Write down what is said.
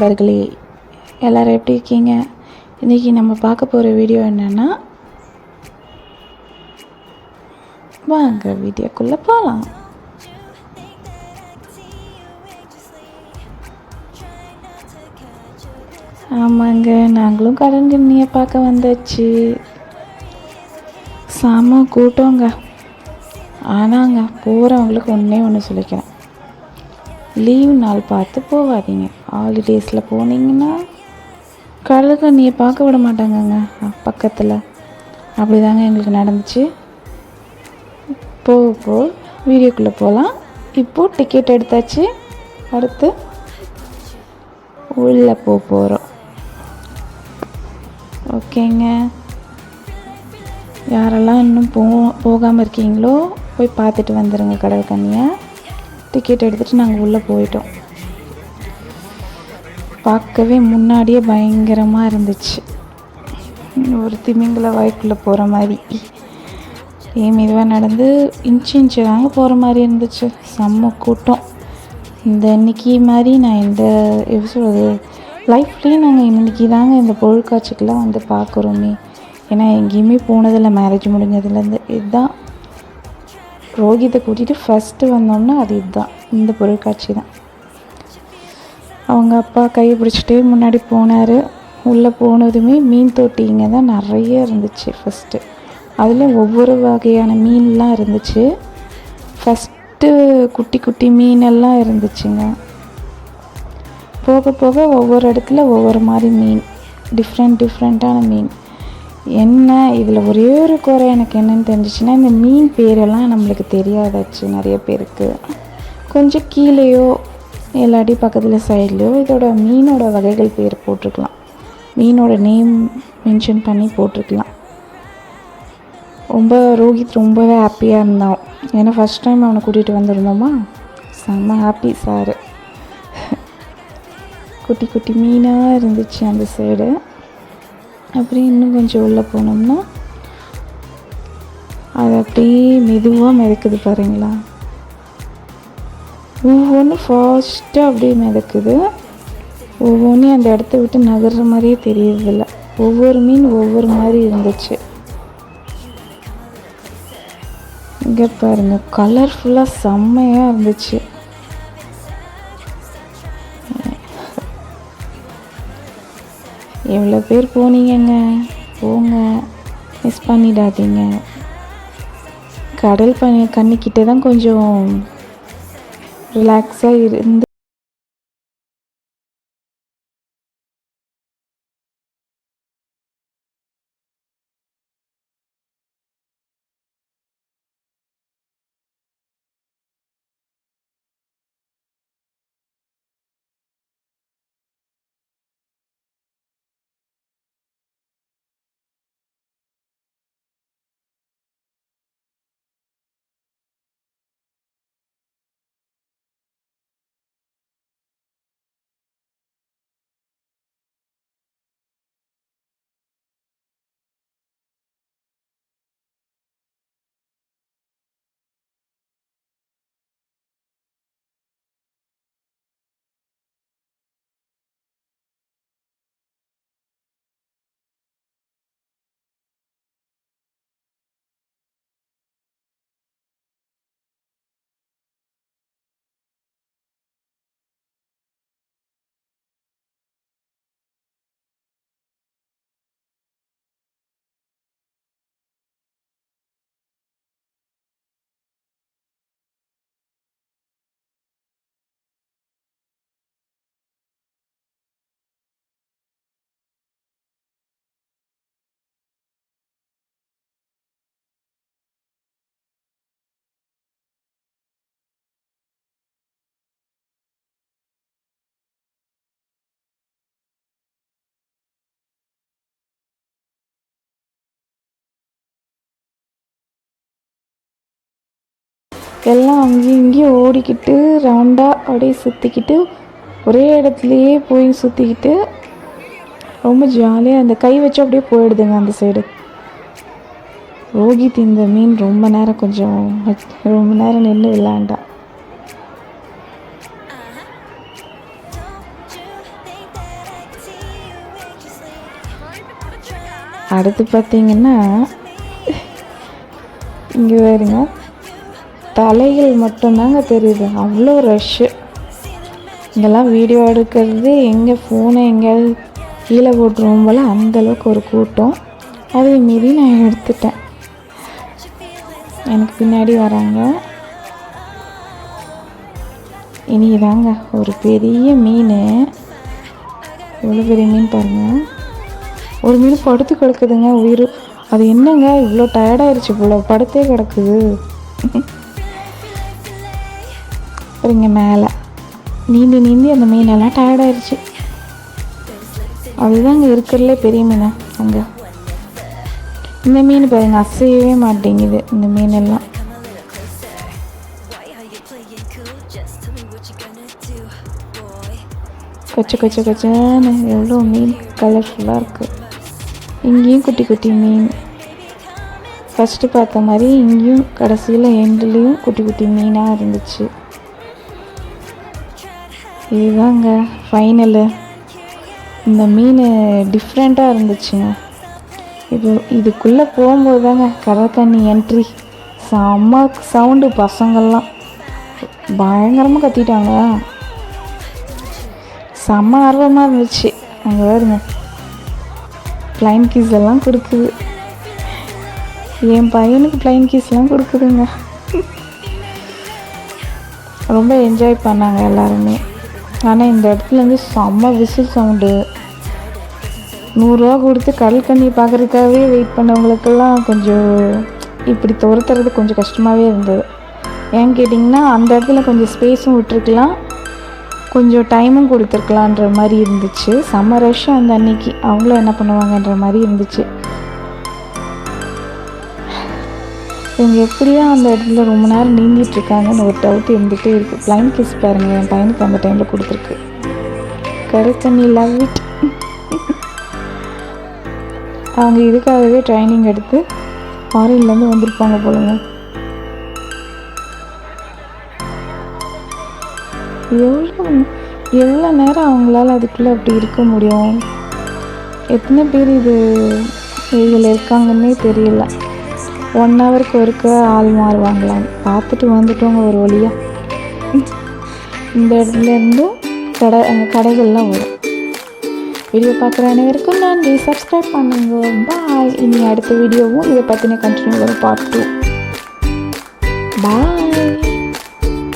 நண்பர்களே, எல்லோரும் எப்படி இருக்கீங்க? இன்றைக்கி நம்ம பார்க்க போகிற வீடியோ என்னென்னா, வாங்க வீடியோக்குள்ளே போகலாம். ஆமாங்க, நாங்களும் கடன்கண்ணியை பார்க்க வந்தாச்சு. செம கூட்டங்க. ஆனாங்க போகிறவங்களுக்கு ஒன்று சொல்லிக்கிறேன், லீவ் நாள் பார்த்து போகாதீங்க. ஹாலிடேஸில் போனீங்கன்னா கடற்கண்ணியை பார்க்க விட மாட்டாங்கங்க பக்கத்தில். அப்படி தாங்க எங்களுக்கு நடந்துச்சு. போ வீடியோக்குள்ளே போகலாம். இப்போது டிக்கெட் எடுத்தாச்சு, அடுத்து உள்ளே போகிறோம். ஓகேங்க, யாரெல்லாம் இன்னும் போகாமல் இருக்கீங்களோ போய் பார்த்துட்டு வந்துடுங்க கடற்கண்ணியை. டிக்கெட் எடுத்துகிட்டு நாங்கள் உள்ளே போயிட்டோம். பார்க்கவே முன்னாடியே பயங்கரமாக இருந்துச்சு, ஒரு திமிங்கல வாய்க்குள்ளே போகிற மாதிரி. மெதுவாக நடந்து இன்ச்சு தாங்க போகிற மாதிரி இருந்துச்சு. செம்ம கூட்டம். இந்த இன்றைக்கி மாதிரி நான் இந்த எப்படி சொல்கிறது, லைஃப்லேயே நாங்கள் இன்றைக்கி தாங்க இந்த பொருட்காட்சிக்கெலாம் வந்து பார்க்குறோமே. ஏன்னா எங்கேயுமே போனதில்லை மேரேஜ் முடிஞ்சதுலேருந்து. இதுதான் ரோஹித்தை கூட்டிகிட்டு ஃபஸ்ட்டு வந்தோம்னா அது இதுதான், இந்த பொருட்காட்சி தான். அவங்க அப்பா கையை பிடிச்சிட்டே முன்னாடி போனார். உள்ளே போனதுமே மீன் தொட்டிங்க தான் நிறைய இருந்துச்சு ஃபஸ்ட்டு. அதில் ஒவ்வொரு வகையான மீன்லாம் இருந்துச்சு. ஃபஸ்ட்டு குட்டி குட்டி மீனெல்லாம் இருந்துச்சுங்க. போக போக ஒவ்வொரு இடத்துல ஒவ்வொரு மாதிரி மீன், டிஃப்ரெண்ட்டான மீன். என்ன இதில் ஒரே ஒரு குறை எனக்கு என்னென்னு தெரிஞ்சிச்சுன்னா, இந்த மீன் பேரெல்லாம் நம்மளுக்கு தெரியாதாச்சு நிறைய பேருக்கு. கொஞ்சம் கீழேயோ இல்லாட்டி பக்கத்தில் சைட்லேயோ இதோட மீனோட வகைகள் பேர் போட்டிருக்கலாம், மீனோட நேம் மென்ஷன் பண்ணி போட்டிருக்கலாம். ரோஹித் ரொம்பவே ஹாப்பியாக இருந்தான். ஏன்னா ஃபஸ்ட் டைம் அவனை கூட்டிகிட்டு வந்திருந்தோமா, செம்ம ஹாப்பி சார். குட்டி குட்டி மீனாக இருந்துச்சு அந்த சைடு. அப்புறம் இன்னும் கொஞ்சம் உள்ளே போனோம்னா அது அப்படியே மெதுவாக மிதக்குது பாருங்களா. ஒவ்வொன்றும் ஃபாஸ்ட்டாக அப்படியே மிதக்குது. ஒவ்வொன்றையும் அந்த இடத்த விட்டு நகர்ற மாதிரியே தெரியறதில்ல. ஒவ்வொரு மீன் ஒவ்வொரு மாதிரி இருந்துச்சு. இங்கே பாருங்கள், கலர்ஃபுல்லாக செம்மையாக இருந்துச்சு. எவ்வளோ பேர் போனீங்கங்க, போங்க, மிஸ் பண்ணிடாதீங்க. கடல் கண்ணிக்கிட்ட தான் கொஞ்சம் ரிலாக்ஸாக இருந்து எல்லாம் அங்கேயும் இங்கேயும் ஓடிக்கிட்டு ரவுண்டாக அப்படியே சுற்றிக்கிட்டு ஒரே இடத்துலையே போய் சுற்றிக்கிட்டு ரொம்ப ஜாலியாக அந்த கை வச்சு அப்படியே போயிடுதுங்க அந்த சைடு. ரோஹித் இந்த மீன் ரொம்ப நேரம் நின்று விளையாண்டான். அடுத்து பார்த்திங்கன்னா இங்கே பாருங்க, தலைகள் மட்டும்தாங்க தெரியுது, அவ்வளோ ரஷ்ஷு. இங்கெல்லாம் வீடியோ எடுக்கிறது எங்கே ஃபோனை எங்கேயாவது கீழே போட்டுருவோம் போல் அந்தளவுக்கு ஒரு கூட்டம். அதே மீறி நான் எடுத்துட்டேன். எனக்கு பின்னாடி வராங்க. இனி தாங்க ஒரு பெரிய மீன், எவ்வளோ பெரிய மீன் பாருங்கள். ஒரு மீன் படுத்து கிடக்குதுங்க உயிர். அது என்னங்க இவ்வளோ டயர்டாகிடுச்சு போல், படுத்தே கிடக்குது. அப்புறம் மேலே நீந்தி நீந்தி அந்த மீனெல்லாம் டயர்டாகிடுச்சு. அதுதாங்க இருக்கிறதுலே பெரிய மீன் அங்கே. இந்த மீன் பாருங்க அசையவே மாட்டேங்குது. இந்த மீனெல்லாம் கொச்சை கொச்சை கொச்சான்னு எவ்வளோ மீன் கலர்ஃபுல்லாக இருக்குது. இங்கேயும் குட்டி குட்டி மீன், ஃபஸ்ட்டு பார்த்த மாதிரி இங்கேயும் கடைசியில் எண்டுலேயும் குட்டி குட்டி மீனாக இருந்துச்சு. இதுதாங்க ஃபைனலு. இந்த மீன் டிஃப்ரெண்ட்டாக இருந்துச்சுங்க. இதுக்குள்ளே போகும்போது தாங்க கடற்கன்னி என்ட்ரி, செம்ம சவுண்டு. பசங்கள்லாம் பயங்கரமாக கத்திட்டாங்க, செம்ம ஆர்வமாக இருந்துச்சு. அங்கே வருங்க ஃப்ளைன் கீஸ் எல்லாம் கொடுக்குது. என் பையனுக்கு ஃப்ளைன் கீஸ்லாம் கொடுக்குதுங்க. ரொம்ப என்ஜாய் பண்ணாங்க எல்லாருமே. ஆனால் இந்த இடத்துலேருந்து செம்ம விசில் சவுண்டு. 100 ரூபா கொடுத்து கடல் கண்ணி பார்க்குறதுக்காகவே வெயிட் பண்ணவங்களுக்கெல்லாம் கொஞ்சம் இப்படி துரத்துறது கொஞ்சம் கஷ்டமாகவே இருந்தது. ஏன்னு கேட்டிங்கன்னா அந்த இடத்துல கொஞ்சம் ஸ்பேஸும் விட்டுருக்கலாம், கொஞ்சம் டைமும் கொடுத்துருக்கலான்ற மாதிரி இருந்துச்சு. செம்ம ரஷ் அந்த அன்னைக்கு, அவங்களும் என்ன பண்ணுவாங்கன்ற மாதிரி இருந்துச்சு. இவங்க எப்படியா அந்த இடத்துல ரொம்ப நேரம் நீந்திட்டுருக்காங்கன்னு ஒரு டவுட் இருந்துகிட்டே இருக்குது. ஃப்ளைன் கிஸ் பாருங்கள், என் பையனுக்கு அந்த டைமில் கொடுத்துருக்கு. கடற்கன்னி லவ் இட். அவங்க இதுக்காகவே ட்ரைனிங் எடுத்து ஃபாரின்லேருந்து வந்திருப்பாங்க போலுங்க. எவ்வளோ நேரம் அவங்களால அதுக்குள்ளே அப்படி இருக்க முடியும்? எத்தனை பேர் இதில் இருக்காங்கன்னே தெரியல. 1 ஹவருக்கு ஒருக்க ஆள் மாறுவாங்களான்னு பார்த்துட்டு வந்துட்டோங்க ஒரு வழியாக. இந்த இடத்துலேருந்து கடைகள்லாம் வரும். வீடியோ பார்க்குற அனைவருக்கும் நன்றி. சப்ஸ்கிரைப் பண்ணுங்க. பாய். இனி அடுத்த வீடியோவும் இதை பற்றின கண்டினியூ வரும், பார்ட் 2. பாய்.